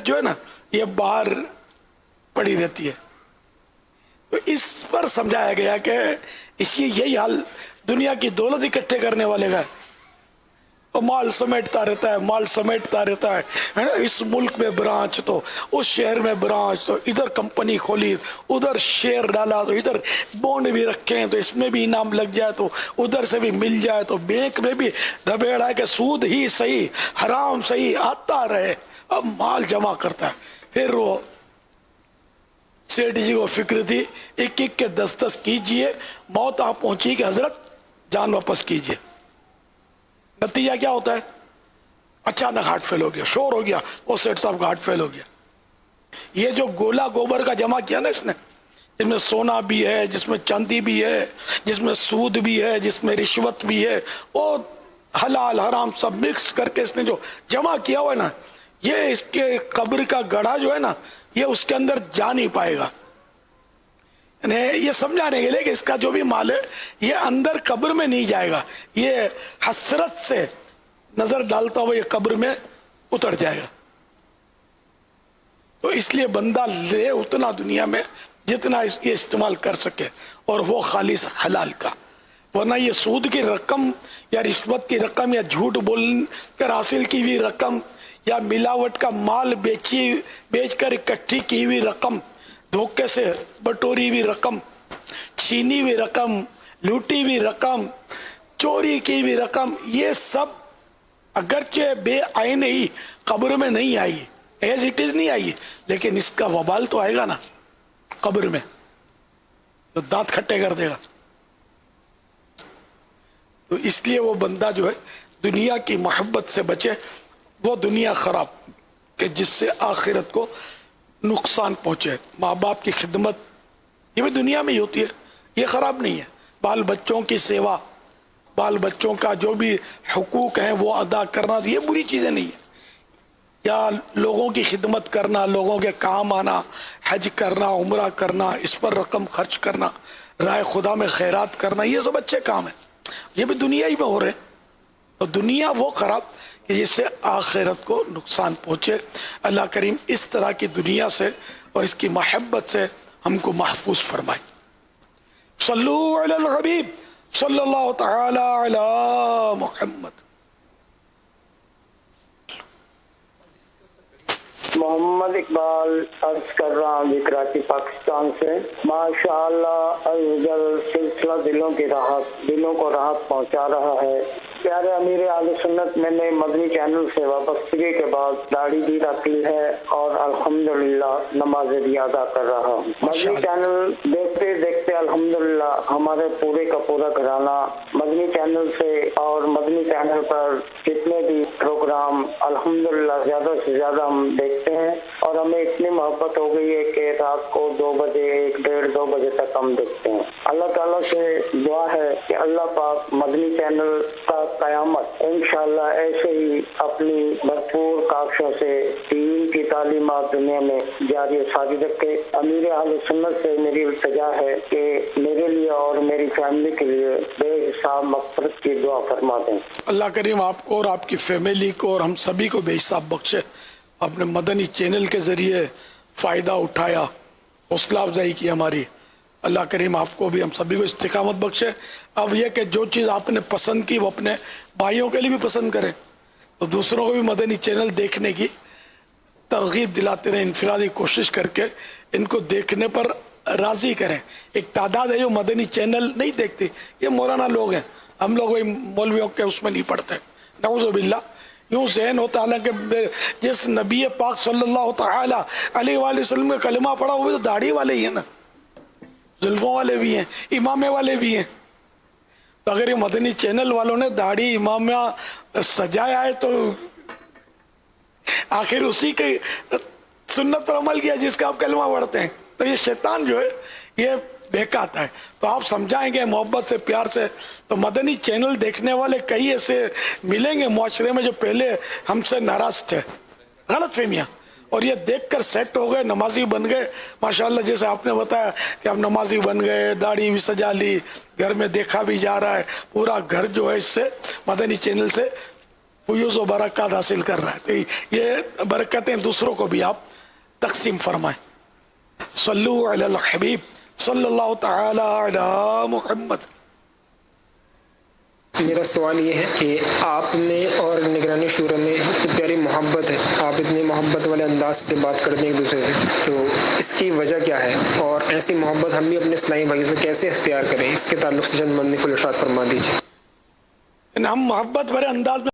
इज्जत जो है ना ये बाहर पड़ी रहती है। तो इस पर समझाया गया कि इसकी यही हाल दुनिया की दौलत इकट्ठे करने वाले का है। और माल समेटता रहता है, माल समेटता रहता है ना। इस मुल्क में ब्रांच तो उस शहर में ब्रांच, तो इधर कंपनी खोली, उधर शेयर डाला, तो इधर बॉन्ड भी रखे हैं, तो इसमें भी इनाम लग जाए तो उधर से भी मिल जाए, तो बैंक में भी धबेड़ा है कि सूद ही सही हराम सही आता रहे। अब माल जमा करता है। फिर वो सेठ जी को फिक्र थी, एक एक के 10-10 कीजिए, मौत आप पहुंची कि हजरत जान वापस कीजिए। नतीजा क्या होता है? अचानक हार्ट फेल हो गया, शोर हो गया, वो सेठ साहब का हार्ट फेल हो गया। ये जो गोला गोबर का जमा किया ना इसने, जिसमें सोना भी है, जिसमें चांदी भी है, जिसमें सूद भी है, जिसमें रिश्वत भी है, वो हलाल हराम सब मिक्स करके इसने जो जमा किया हुआ है ना, ये इसके कब्र का गढ़ा जो है ना, ये उसके अंदर जा नहीं पाएगा। ये समझाने के लिए कि इसका जो भी माल है ये अंदर कब्र में नहीं जाएगा, ये हसरत से नजर डालता हुआ ये कब्र में उतर जाएगा। तो इसलिए बंदा ले उतना दुनिया में जितना ये इस्तेमाल कर सके, और वो खालिस हलाल का। वरना ये सूद की रकम या रिश्वत की रकम या झूठ बोल कर हासिल की हुई रकम या मिलावट का माल बेचकर इकट्ठी की हुई रकम, धोखे से बटोरी हुई रकम, छीनी हुई रकम, लूटी हुई रकम, चोरी की हुई रकम, ये सब अगरचे बेआईन ही कब्र में नहीं आई, एज इट इज नहीं आई, लेकिन इसका वबाल तो आएगा ना कब्र में, तो दांत खट्टे कर देगा। तो इसलिए वो बंदा जो है दुनिया की मोहब्बत से बचे, वो दुनिया खराब कि जिससे आखिरत को नुकसान पहुंचे। माँ बाप की खिदमत ये भी दुनिया में ही होती है, ये खराब नहीं है। बाल बच्चों की सेवा, बाल बच्चों का जो भी हुकूक हैं वो अदा करना, ये बुरी चीज़ें नहीं है। या लोगों की खिदमत करना, लोगों के काम आना, हज करना, उम्रा करना, इस पर रकम खर्च करना, राय खुदा में खैरात करना, ये सब अच्छे काम है, ये भी दुनिया ही में हो रहे हैं। तो दुनिया वो खराब कि जिससे आखिरत को नुकसान पहुँचे। अल्लाह करीम इस तरह की दुनिया से और इसकी महब्बत से हमको महफूज फरमाए। सल्लु अलल हबीब सल्लल्लाहु तआला अला मुहम्मद। मोहम्मद इकबाल अर्ज कर रहा हूँ कराची पाकिस्तान से। माशाअल्लाह अज़ल सिलसिला दिलों को राहत पहुँचा रहा है। प्यारे अमीर आले सुन्नत, मैंने मदनी चैनल से वापसी के बाद दाढ़ी भी रख ली है और अल्हम्दुलिल्लाह नमाज़ें भी अदा कर रहा हूँ। मदनी चैनल देखते देखते अल्हम्दुलिल्लाह हमारे पूरे का पूरा घराना मदनी चैनल से और मदनी चैनल पर जितने भी प्रोग्राम अल्हम्दुलिल्लाह ज्यादा से ज्यादा हम देखते हैं, और हमें इतनी मोहब्बत हो गई है कि रात को 2 बजे 1-1:30-2 बजे तक हम देखते हैं। अल्लाह ताला से दुआ है कि अल्लाह पाक मदनी चैनल का कयामत इंशाअल्लाह ऐसे ही अपनी भरपूर काक्षों से दीन की तालीमात दुनिया में जारी सारी रखे। अमीर अहले सुन्नत से मेरी इल्तिजा है कि मेरे लिए और मेरी फैमिली के लिए बेहिसाब मग़फ़िरत की दुआ फरमा दें। अल्लाह करीम आपको और आपकी फैमिली को और हम सभी को बेहिसाब बख्शे। अपने मदनी चैनल के ज़रिए फ़ायदा उठाया, हौसला अफजाई की हमारी। अल्लाह करीम आपको भी हम सभी को इस्तिकामत बख्शे। अब यह कि जो चीज़ आपने पसंद की वो अपने भाइयों के लिए भी पसंद करें, तो दूसरों को भी मदनी चैनल देखने की तरगीब दिलाते रहें। इनफरादी कोशिश करके इनको देखने पर राज़ी करें। एक तादाद है जो मदनी चैनल नहीं देखती, ये मौलाना लोग हैं, हम लोग वही मौलवियों के उसमें नहीं पढ़ते। नऊज़ुबिल्लाह, यूँ ज़हन होता है हालांकि जिस नबी पाक सल्लल्लाहु तआला अलैहि वसल्लम का कलमा पढ़ा वो तो दाढ़ी वाले ही है ना, जुल्फों वाले भी हैं, इमामे वाले भी हैं। तो अगर ये मदनी चैनल वालों ने दाढ़ी इमामा सजाया है तो आखिर उसी के सुन्नत पर अमल किया जिसका आप कलमा पढ़ते हैं। तो ये शैतान जो है ये बहकाता है। तो आप समझाएंगे मोहब्बत से, प्यार से, तो मदनी चैनल देखने वाले कई ऐसे मिलेंगे मुआशरे में जो पहले हमसे नाराज थे, गलत फहमियाँ, और ये देखकर सेट हो गए, नमाजी बन गए। माशाल्लाह जैसे आपने बताया कि आप नमाजी बन गए, दाढ़ी भी सजा ली, घर में देखा भी जा रहा है, पूरा घर जो है इससे मदनी चैनल से فیوز و برکات حاصل کر رہا ہے. تو یہ برکتیں دوسروں کو بھی آپ تقسیم فرمائیں. صلو علی الحبیب صلی اللہ تعالی علی محمد. میرا سوال یہ ہے کہ آپ نے اور نگرانی شورا میں اتنی پیاری محبت ہے، آپ اتنی محبت والے انداز سے بات کرتے ہیں ایک دوسرے سے، تو اس کی وجہ کیا ہے؟ اور ایسی محبت ہم بھی اپنے اسلامی بھائیوں سے کیسے اختیار کریں؟ اس کے تعلق سے چند منفی ارشاد فرما دیجیے. ہم محبت بھرے انداز میں